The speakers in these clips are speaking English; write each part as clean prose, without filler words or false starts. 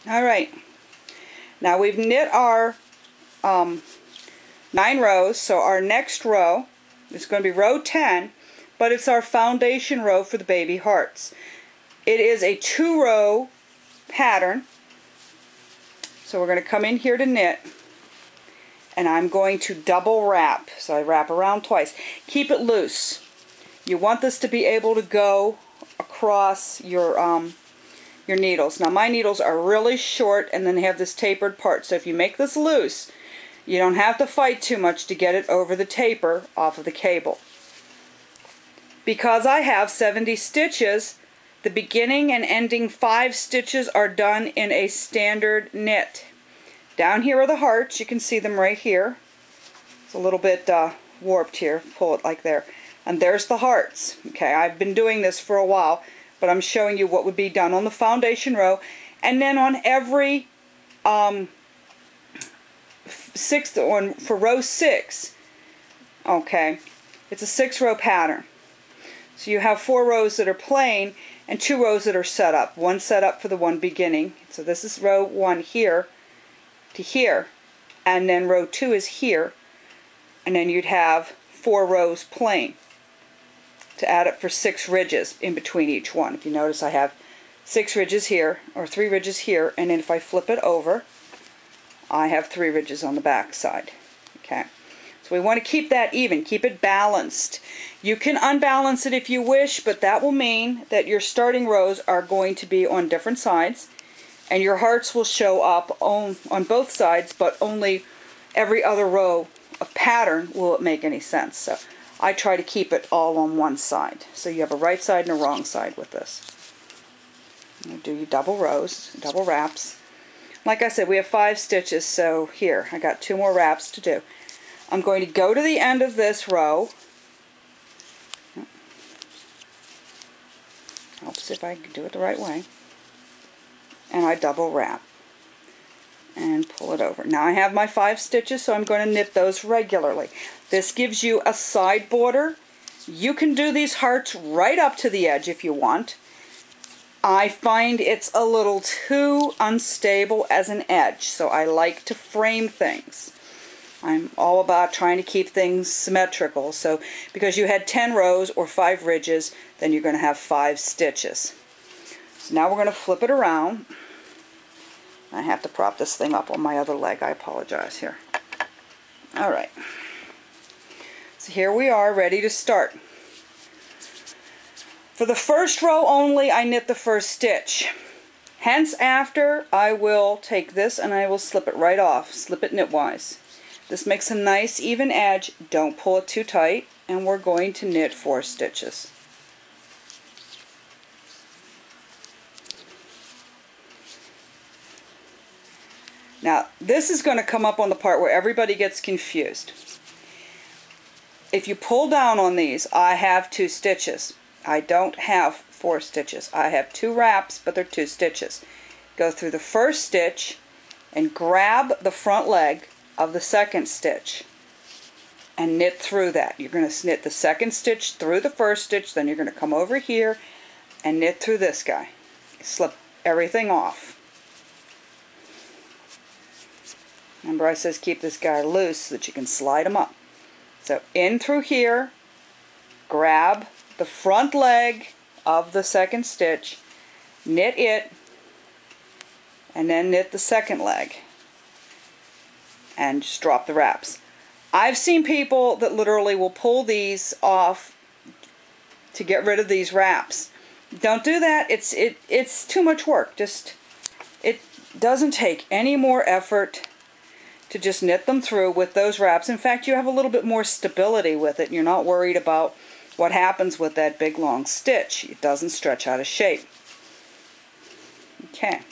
Alright, now we've knit our 9 rows, so our next row is going to be row 10, but it's our foundation row for the baby hearts. It is a 2-row pattern, so we're going to come in here to knit, and I'm going to double wrap, so I wrap around twice. Keep it loose. You want this to be able to go across your needles. Now my needles are really short and then they have this tapered part, so if you make this loose, you don't have to fight too much to get it over the taper off of the cable. Because I have 70 stitches, the beginning and ending 5 stitches are done in a standard knit. Down here are the hearts. You can see them right here. It's a little bit warped here. Pull it like there. And there's the hearts. Okay, I've been doing this for a while, but I'm showing you what would be done on the foundation row, and then on every sixth one for row 6. Okay, it's a 6-row pattern. So you have 4 rows that are plain and 2 rows that are set up. One set up for the one beginning. So this is row 1 here to here, and then row 2 is here, and then you'd have 4 rows plain to add up for 6 ridges in between each one. If you notice, I have 6 ridges here, or 3 ridges here, and then if I flip it over, I have 3 ridges on the back side. Okay, so we want to keep that even, keep it balanced. You can unbalance it if you wish, but that will mean that your starting rows are going to be on different sides, and your hearts will show up on both sides, but only every other row of pattern will it make any sense. So I try to keep it all on one side. So you have a right side and a wrong side with this. You do your double rows, double wraps. Like I said, we have 5 stitches, so here, I got 2 more wraps to do. I'm going to go to the end of this row. Helps if I can do it the right way. And I double wrap and pull it over. Now I have my 5 stitches, so I'm going to knit those regularly. This gives you a side border. You can do these hearts right up to the edge if you want. I find it's a little too unstable as an edge, so I like to frame things. I'm all about trying to keep things symmetrical, so because you had 10 rows or 5 ridges, then you're going to have 5 stitches. So now we're going to flip it around. I have to prop this thing up on my other leg. I apologize here. Alright. So here we are, ready to start. For the first row only, I knit the first stitch. Hence after, I will take this and I will slip it right off. Slip it knitwise. This makes a nice even edge. Don't pull it too tight. And we're going to knit 4 stitches. Now, this is going to come up on the part where everybody gets confused. If you pull down on these, I have 2 stitches. I don't have 4 stitches. I have 2 wraps, but they're 2 stitches. Go through the first stitch and grab the front leg of the second stitch and knit through that. You're going to knit the second stitch through the first stitch, then you're going to come over here and knit through this guy. Slip everything off. Remember I says keep this guy loose so that you can slide him up. So in through here, grab the front leg of the second stitch, knit it, and then knit the second leg. And just drop the wraps. I've seen people that literally will pull these off to get rid of these wraps. Don't do that. It's too much work. It doesn't take any more effort to just knit them through with those wraps. In fact, you have a little bit more stability with it, and you're not worried about what happens with that big long stitch. It doesn't stretch out of shape. Okay.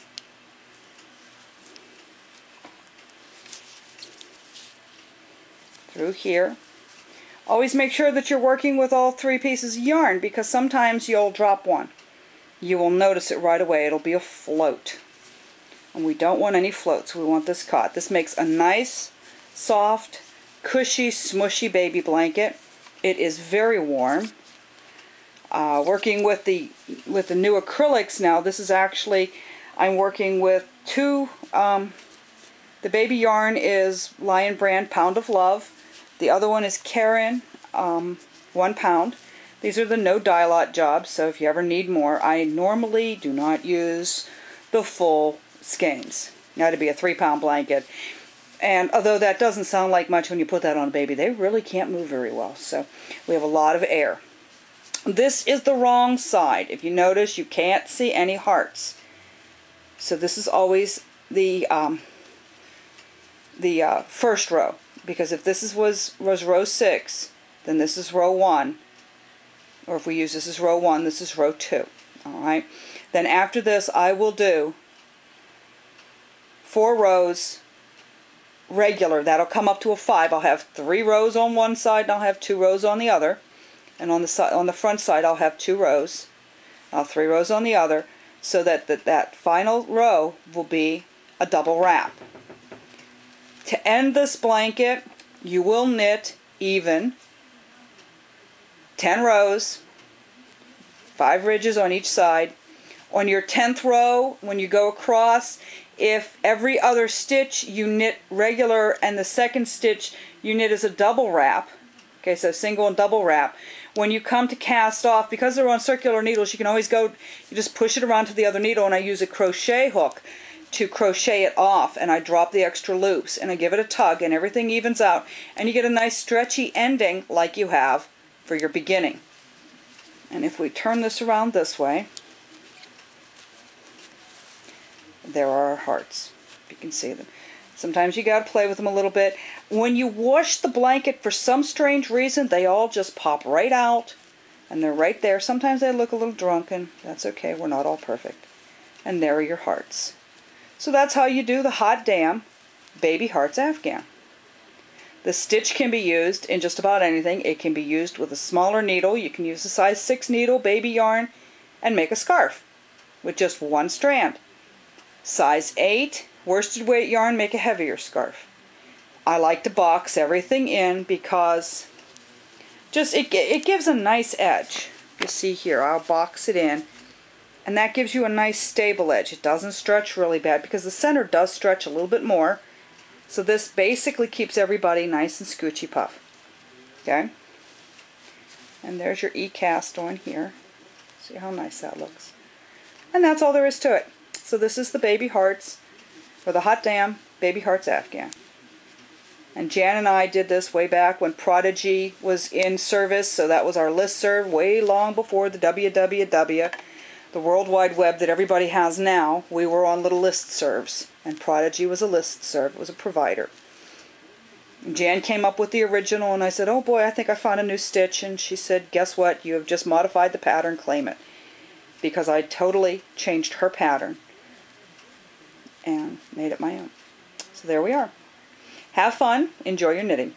Through here. Always make sure that you're working with all 3 pieces of yarn, because sometimes you'll drop one. You will notice it right away. It'll be a float. And we don't want any floats. We want this caught. This makes a nice, soft, cushy, smushy baby blanket. It is very warm. Working with the new acrylics now, this is actually, I'm working with two, the baby yarn is Lion Brand Pound of Love. The other one is Karen 1 pound. These are the no dye lot jobs, so if you ever need more, I normally do not use the full skeins. Now to be a 3 pound blanket. And although that doesn't sound like much when you put that on a baby, they really can't move very well. So we have a lot of air. This is the wrong side. If you notice, you can't see any hearts. So this is always the first row. Because if this was row 6, then this is row 1. Or if we use this as row 1, this is row 2. Alright? Then after this, I will do 4 rows regular. That'll come up to a 5. I'll have 3 rows on one side and I'll have 2 rows on the other. And on the front side I'll have 2 rows. I'll have 3 rows on the other, so that that final row will be a double wrap. To end this blanket, you will knit even 10 rows, 5 ridges on each side. On your 10th row, when you go across, if every other stitch you knit regular and the second stitch you knit as a double wrap, okay, so single and double wrap, when you come to cast off, because they're on circular needles, you can always go, you just push it around to the other needle, and I use a crochet hook to crochet it off, and I drop the extra loops and I give it a tug and everything evens out, and you get a nice stretchy ending like you have for your beginning. And if we turn this around this way, there are our hearts. You can see them. Sometimes you got to play with them a little bit. When you wash the blanket, for some strange reason, they all just pop right out, and they're right there. Sometimes they look a little drunken. That's okay. We're not all perfect. And there are your hearts. So that's how you do the Hot Damn Baby Hearts Afghan. The stitch can be used in just about anything. It can be used with a smaller needle. You can use a size 6 needle, baby yarn, and make a scarf with just 1 strand. Size 8 worsted weight yarn, make a heavier scarf. I like to box everything in because just it gives a nice edge. You see here, I'll box it in, and that gives you a nice stable edge. It doesn't stretch really bad because the center does stretch a little bit more. So this basically keeps everybody nice and scoochy puff. Okay? And there's your E-cast on here. See how nice that looks. And that's all there is to it. So this is the Baby Hearts, or the Hot Damn Baby Hearts Afghan. And Jan and I did this way back when Prodigy was in service, so that was our listserv way long before the www, the World Wide Web that everybody has now. We were on little listservs, and Prodigy was a listserv, it was a provider. And Jan came up with the original, and I said, oh boy, I think I found a new stitch, and she said, guess what, you have just modified the pattern, claim it. Because I totally changed her pattern and made it my own. So there we are. Have fun. Enjoy your knitting.